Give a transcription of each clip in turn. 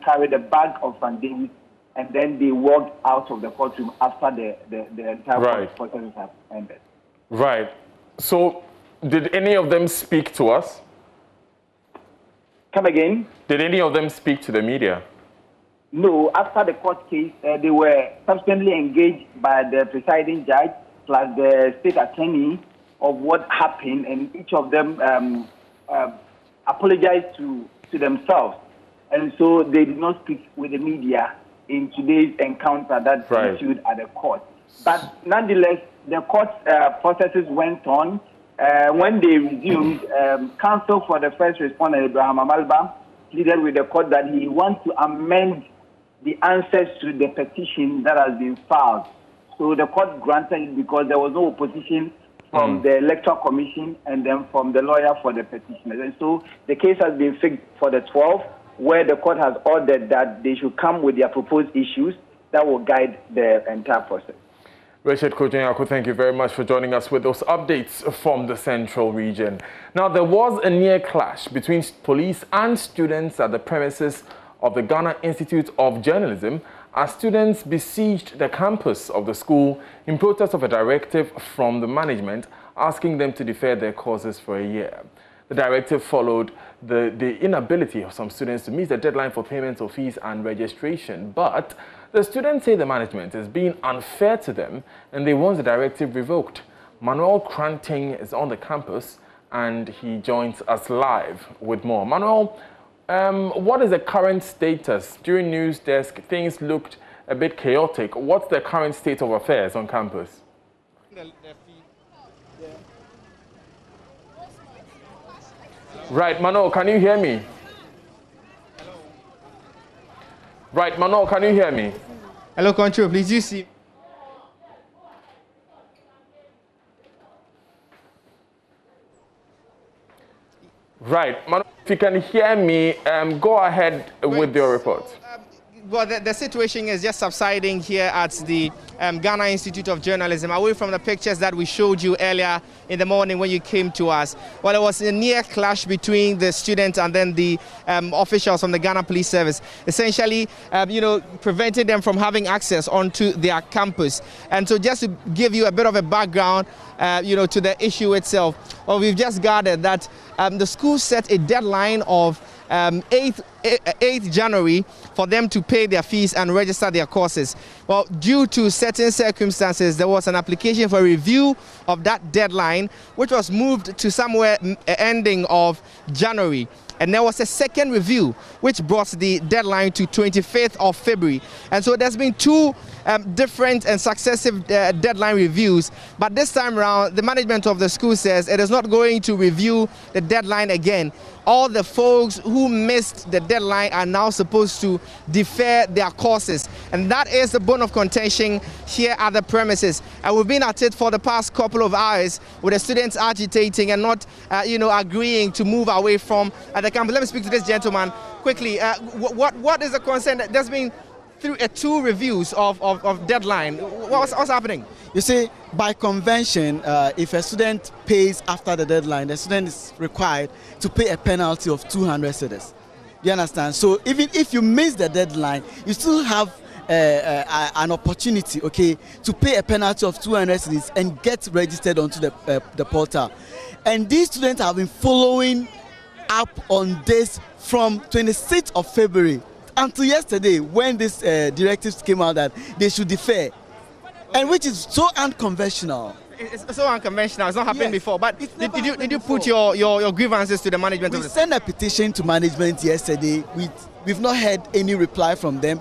carried a bag of Van Davis, and then they walked out of the courtroom after the entire process have ended. Right. So, did any of them speak to us? Come again? Did any of them speak to the media? No. After the court case, they were subsequently engaged by the presiding judge plus the state attorney of what happened, and each of them apologized to themselves. And so they did not speak with the media in today's encounter that ensued at the court. But nonetheless, the court processes went on. When they resumed, counsel for the first responder, Abraham Amalba, pleaded with the court that he wants to amend the answers to the petition that has been filed. So the court granted it because there was no opposition from the Electoral Commission and then from the lawyer for the petitioners. And so the case has been fixed for the 12th, where the court has ordered that they should come with their proposed issues that will guide the entire process. Richard Kojo-Nyarko, thank you very much for joining us with those updates from the Central Region. Now, there was a near clash between police and students at the premises of the Ghana Institute of Journalism as students besieged the campus of the school in protest of a directive from the management asking them to defer their courses for a year. The directive followed the inability of some students to meet the deadline for payment of fees and registration, but the students say the management is being unfair to them and they want the directive revoked. Manuel Kranting is on the campus and he joins us live with more. Manuel, what is the current status? During news desk, things looked a bit chaotic. What's the current state of affairs on campus? Right, Manuel, can you hear me? Right, Manuel, can you hear me? Hello, Control, please, you see. Right, Manuel, if you can hear me, go ahead with your report. Well, the situation is just subsiding here at the Ghana Institute of Journalism, away from the pictures that we showed you earlier in the morning when you came to us. Well, there was a near clash between the students and then the officials from the Ghana Police Service, essentially, preventing them from having access onto their campus. And so just to give you a bit of a background, to the issue itself, well, we've just gathered that the school set a deadline of 8th January for them to pay their fees and register their courses. Well, due to certain circumstances, there was an application for review of that deadline, which was moved to somewhere ending of January. And there was a second review, which brought the deadline to 25th of February. And so there's been two different and successive deadline reviews. But this time around, the management of the school says it is not going to review the deadline again. All the folks who missed the deadline are now supposed to defer their courses. And that is the bone of contention here at the premises. And we've been at it for the past couple of hours with the students agitating and not, agreeing to move away from the campus. Let me speak to this gentleman quickly. What is the concern? There's been two reviews of deadline. What's happening? You see, by convention, if a student pays after the deadline, the student is required to pay a penalty of 200 cedis. You understand? So even if you miss the deadline, you still have an opportunity, to pay a penalty of 200 cedis and get registered onto the portal. And these students have been following up on this from 26th of February until yesterday, when this directives came out that they should defer, and which is so unconventional. It's so unconventional. It's not happened before. But did you put your grievances to the management? We sent a petition to management yesterday. We've not heard any reply from them.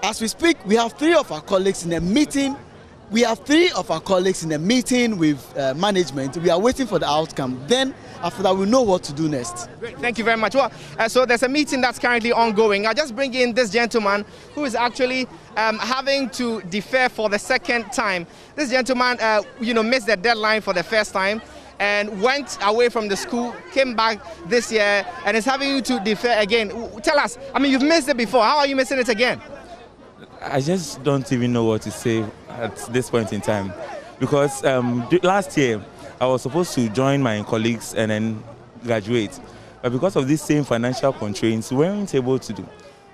As we speak, we have three of our colleagues in a meeting. We have three of our colleagues in a meeting with management. We are waiting for the outcome. Then, after that, we'll know what to do next. Great. Thank you very much. Well, so there's a meeting that's currently ongoing. I'll just bring in this gentleman who is actually having to defer for the second time. This gentleman, missed the deadline for the first time and went away from the school, came back this year, and is having to defer again. Tell us, you've missed it before. How are you missing it again? I just don't even know what to say at this point in time, because last year I was supposed to join my colleagues and then graduate, but because of these same financial constraints, we weren't able to do.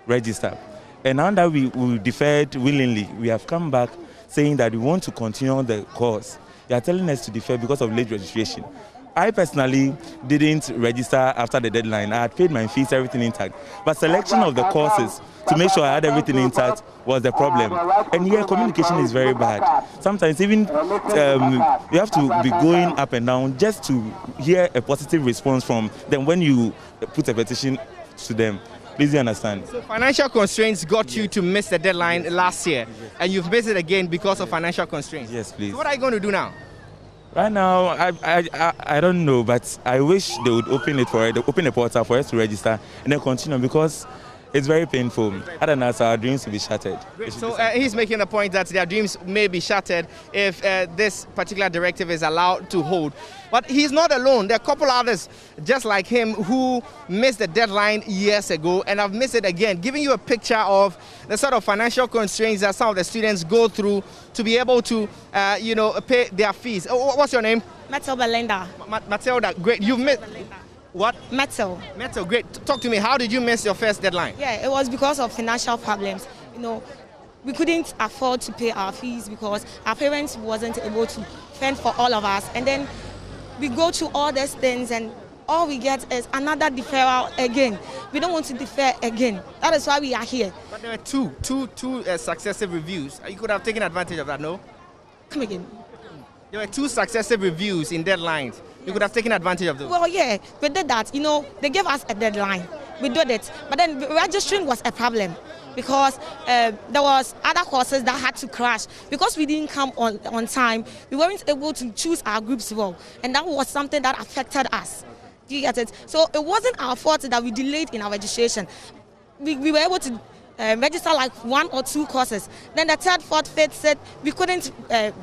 register. And now that we deferred willingly, we have come back saying that we want to continue the course. They are telling us to defer because of late registration. I personally didn't register after the deadline. I had paid my fees, everything intact. But selection of the courses to make sure I had everything intact was the problem. And here, communication is very bad. Sometimes even you have to be going up and down just to hear a positive response from them when you put a petition to them. Please do understand. So financial constraints got you to miss the deadline last year, and you've missed it again because of financial constraints. Yes, please. So what are you going to do now? Right now, I don't know, but I wish they would open a portal for us to register and then continue, because it's very painful. Other than that, our dreams will be shattered. So he's making the point that their dreams may be shattered if this particular directive is allowed to hold. But he's not alone. There are a couple others just like him who missed the deadline years ago and have missed it again, giving you a picture of the sort of financial constraints that some of the students go through to be able to, pay their fees. What's your name? Matilda. Matilda, great. You've missed... What? Metal, great. Talk to me. How did you miss your first deadline? Yeah, it was because of financial problems. We couldn't afford to pay our fees because our parents wasn't able to fend for all of us. And then we go through all these things and all we get is another deferral again. We don't want to defer again. That is why we are here. But there were two successive reviews. You could have taken advantage of that, no? Come again. There were 2 successive reviews in deadlines. You could have taken advantage of those. Well, yeah, we did that. They gave us a deadline. We did it. But then registering was a problem because there was other courses that had to crash. Because we didn't come on time, we weren't able to choose our groups well. And that was something that affected us. Do you get it? So it wasn't our fault that we delayed in our registration. We were able to register like 1 or 2 courses. Then the 3rd, 4th, 5th said we couldn't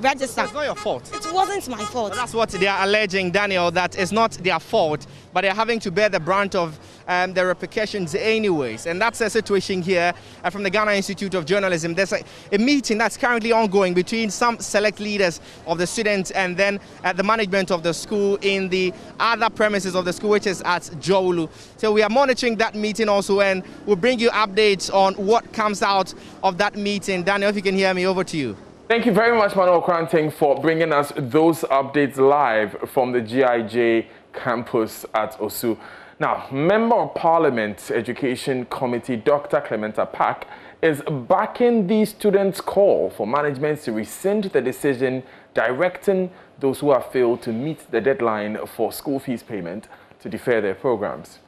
register. It's not your fault. It wasn't my fault. Well, that's what they are alleging, Daniel, that it's not their fault, but they're having to bear the brunt of the repercussions anyways. And that's the situation here from the Ghana Institute of Journalism. There's a meeting that's currently ongoing between some select leaders of the students and then the management of the school in the other premises of the school, which is at Jowulu. So we are monitoring that meeting also, and we'll bring you updates on what comes out of that meeting. Daniel, if you can hear me, over to you. Thank you very much, Manuel Kranting, for bringing us those updates live from the GIJ campus at Osu. Now, Member of Parliament Education Committee Dr. Clement Apaak is backing the students' call for management to rescind the decision directing those who have failed to meet the deadline for school fees payment to defer their programs.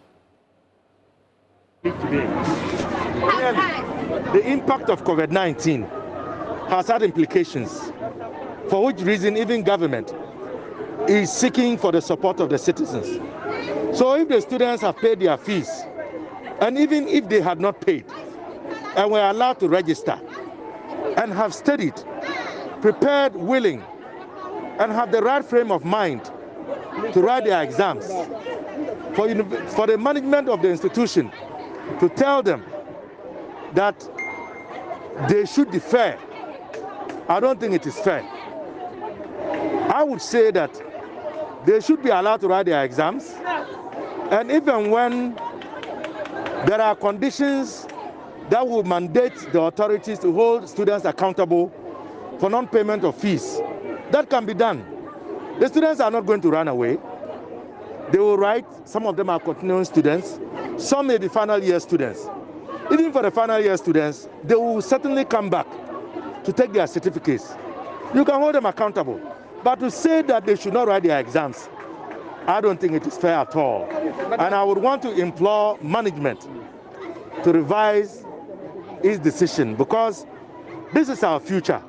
Clearly, the impact of COVID-19 has had implications, for which reason even government is seeking for the support of the citizens. So if the students have paid their fees, and even if they had not paid, and were allowed to register, and have studied, prepared, willing, and have the right frame of mind to write their exams, for the management of the institution to tell them that they should defer, I don't think it is fair. I would say that they should be allowed to write their exams, and even when there are conditions that will mandate the authorities to hold students accountable for non-payment of fees, that can be done. The students are not going to run away. They will write. Some of them are continuing students. Some may be final year students. Even for the final year students, they will certainly come back to take their certificates. You can hold them accountable. But to say that they should not write their exams, I don't think it is fair at all. And I would want to implore management to revise its decision, because this is our future.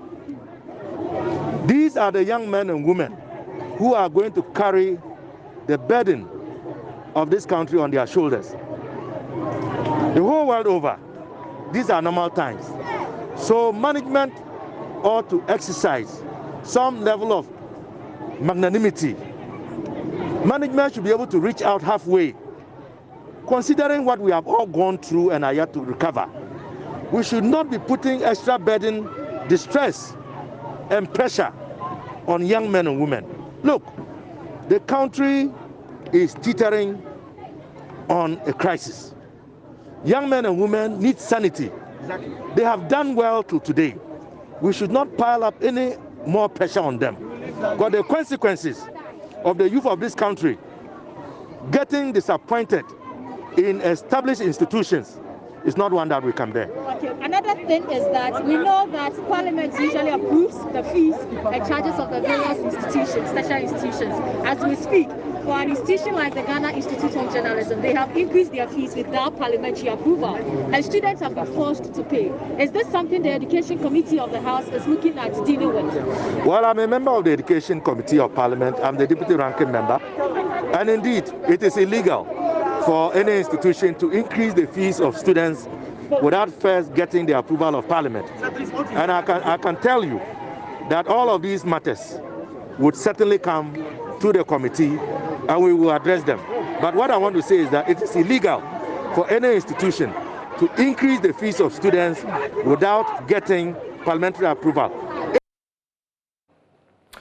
These are the young men and women who are going to carry the burden of this country on their shoulders. The whole world over, these are normal times. So management ought to exercise some level of magnanimity. Management should be able to reach out halfway, considering what we have all gone through and are yet to recover. We should not be putting extra burden, distress, and pressure on young men and women. Look, the country is teetering on a crisis. Young men and women need sanity. Exactly. They have done well till today. We should not pile up any more pressure on them. Because the consequences of the youth of this country getting disappointed in established institutions is not one that we can bear. Okay. Another thing is that we know that Parliament usually approves the fees and charges of the various institutions, special institutions. As we speak, for an institution like the Ghana Institute of Journalism, they have increased their fees without parliamentary approval, and students have been forced to pay. Is this something the Education Committee of the House is looking at dealing with? Well, I'm a member of the Education Committee of Parliament. I'm the deputy ranking member, and indeed, it is illegal for any institution to increase the fees of students without first getting the approval of Parliament. And I can tell you that all of these matters would certainly come to the committee and we will address them. But what I want to say is that it is illegal for any institution to increase the fees of students without getting parliamentary approval.